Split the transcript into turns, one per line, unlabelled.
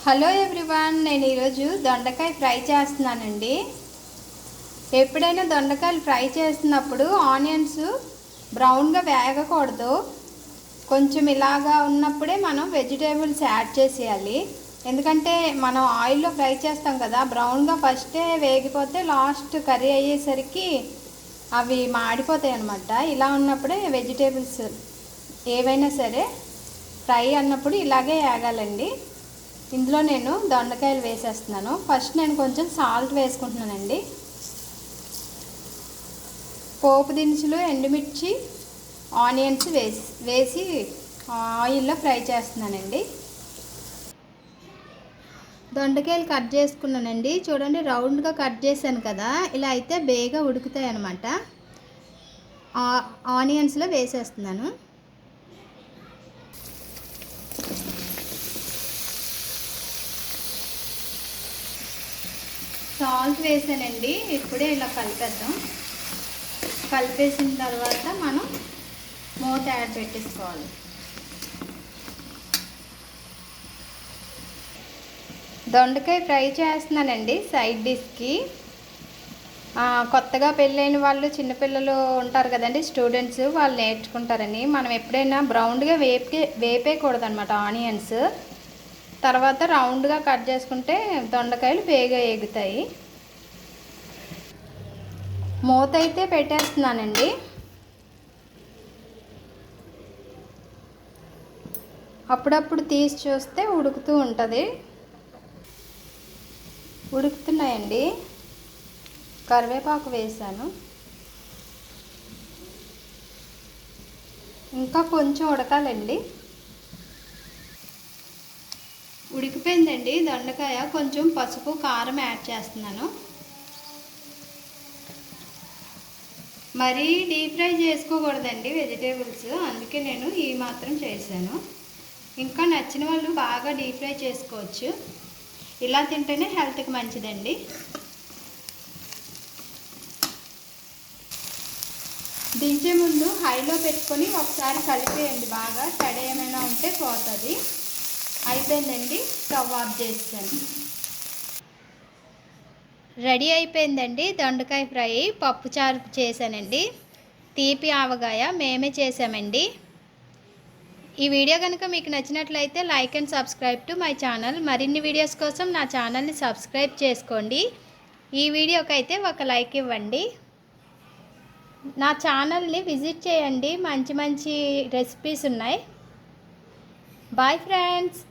Hello everyone, నేను ఈరోజు దొండకాయ ఫ్రై చేస్తున్నానండి. ఎప్పుడైనా దొండకాయలు ఫ్రై చేస్తున్నప్పుడు ఆనియన్స్ బ్రౌన్గా వేగకూడదు. కొంచెం ఇలాగా ఉన్నప్పుడే మనం వెజిటేబుల్స్ యాడ్ చేసేయాలి. ఎందుకంటే మనం ఆయిల్లో ఫ్రై చేస్తాం కదా, బ్రౌన్గా ఫస్టే వేగిపోతే లాస్ట్ కర్రీ అయ్యేసరికి అవి మాడిపోతాయి అన్నమాట. ఇలా ఉన్నప్పుడే వెజిటేబుల్స్ ఏవైనా సరే ఫ్రై అన్నప్పుడు ఇలాగే వేగాలండి. ఇందులో నేను దొండకాయలు వేసేస్తున్నాను. ఫస్ట్ నేను కొంచెం సాల్ట్ వేసుకుంటున్నానండి. పోపు దినుసులు, ఎండుమిర్చి, ఆనియన్స్ వేసి ఆయిల్లో ఫ్రై చేస్తున్నానండి. దొండకాయలు కట్ చేసుకున్నానండి. చూడండి, రౌండ్గా కట్ చేశాను కదా, ఇలా అయితే బేగా ఉడుకుతాయి అన్నమాట. ఆనియన్స్లో వేసేస్తున్నాను. సాల్ట్ వేసానండి. ఇప్పుడే ఇలా కలిపేద్దాం. కలిపేసిన తర్వాత మనం మూత యాడ్ పెట్టేసుకోవాలి. దొండకాయ ఫ్రై చేస్తున్నానండి సైడ్ డిష్కి. కొత్తగా పెళ్ళైన వాళ్ళు, చిన్నపిల్లలు ఉంటారు కదండి, స్టూడెంట్స్, వాళ్ళు నేర్చుకుంటారని. మనం ఎప్పుడైనా బ్రౌన్గా వేపేయకూడదు అనమాట ఆనియన్స్. తర్వాత రౌండ్గా కట్ చేసుకుంటే దొండకాయలు బేగా ఎగుతాయి. మూత అయితే పెట్టేస్తున్నానండి. అప్పుడప్పుడు తీసి చూస్తే ఉడుకుతూ ఉంటుంది. ఉడుకుతున్నాయండి. కరివేపాకు వేసాను. ఇంకా కొంచెం ఉడకాలండి. ఉడికిపోయిందండి దొండకాయ. కొంచెం పసుపు, కారం యాడ్ చేస్తున్నాను. మరీ డీప్ ఫ్రై చేసుకోకూడదండి వెజిటేబుల్స్, అందుకే నేను ఈ మాత్రం చేశాను. ఇంకా నచ్చిన వాళ్ళు బాగా డీప్ ఫ్రై చేసుకోవచ్చు. ఇలా తింటేనే హెల్త్కి మంచిదండి. దించే ముందు హైలో పెట్టుకొని ఒకసారి కలిపేయండి బాగా. తడి ఏమైనా ఉంటే పోతుంది. అయిపోయిందండి, స్టవ్ ఆఫ్ చేస్తాను. రెడీ అయిపోయిందండి దొండకాయ ఫ్రై. పప్పుచారు చేశానండి. తీపి ఆవగాయ మేమే చేసామండి. ఈ వీడియో కనుక మీకు నచ్చినట్లయితే like and subscribe to my channel. మరిన్ని వీడియోస్ కోసం నా ఛానల్ని సబ్స్క్రైబ్ చేసుకోండి. ఈ వీడియోకి అయితే ఒక లైక్ ఇవ్వండి. నా ఛానల్ని విజిట్ చేయండి. మంచి మంచి రెసిపీస్ ఉన్నాయి. Bye friends.